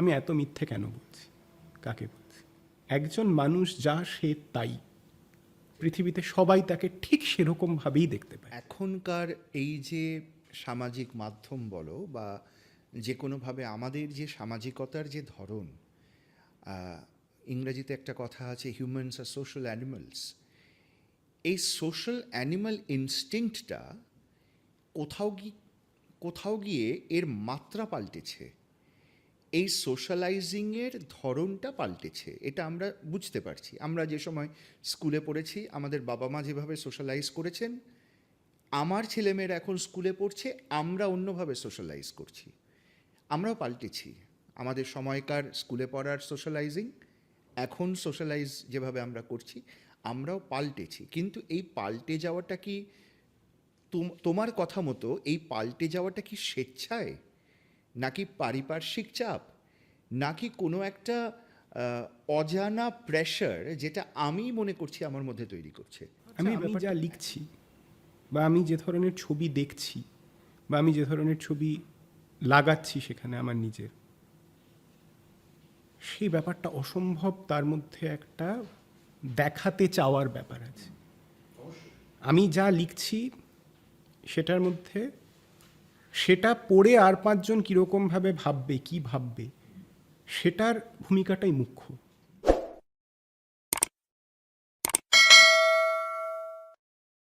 আমি এত মিথ্যে কেন বলছি? কাকে বলছি? একজন মানুষ যা সে তাই, পৃথিবীতে সবাই তাকে ঠিক সেরকমভাবেই দেখতে পায়। এখনকার এই যে সামাজিক মাধ্যম বলো বা যে কোনোভাবে আমাদের যে সামাজিকতার যে ধরন, ইংরেজিতে একটা কথা আছে, হিউম্যানস আর সোশ্যাল অ্যানিমালস। এই সোশ্যাল অ্যানিমাল ইনস্টিংক্টটা কোথাও গিয়ে এর মাত্রা পাল্টেছে, এই সোশ্যালাইজিংয়ের ধরনটা পাল্টেছে। এটা আমরা বুঝতে পারছি। আমরা যে সময় স্কুলে পড়েছি, আমাদের বাবা মা যেভাবে সোশ্যালাইজ করেছেন, আমার ছেলেমেয়েরা এখন স্কুলে পড়ছে, আমরা অন্যভাবে সোশ্যালাইজ করছি। আমরাও পাল্টেছি। আমাদের সময়কার স্কুলে পড়ার সোশ্যালাইজিং, এখন সোশ্যালাইজ যেভাবে আমরা করছি, আমরাও পাল্টেছি। কিন্তু এই পাল্টে যাওয়াটা কি, তোমার কথা মতো এই পাল্টে যাওয়াটা কি স্বেচ্ছায়, নাকি পারিপার্শ্বিক চাপ, নাকি কোনো একটা অজানা প্রেশার যেটা আমি মনে করছি আমার মধ্যে তৈরি করছে? আমি যা লিখছি, বা আমি যে ধরনের ছবি দেখছি, বা আমি যে ধরনের ছবি লাগাচ্ছি সেখানে আমার নিজের, সেই ব্যাপারটা অসম্ভব। তার মধ্যে একটা দেখাতে চাওয়ার ব্যাপার আছে। আমি যা লিখছি সেটার মধ্যে, সেটা পড়ে আর পাঁচজন কীরকমভাবে ভাববে, কি ভাববে, সেটার ভূমিকাটাই মুখ্য।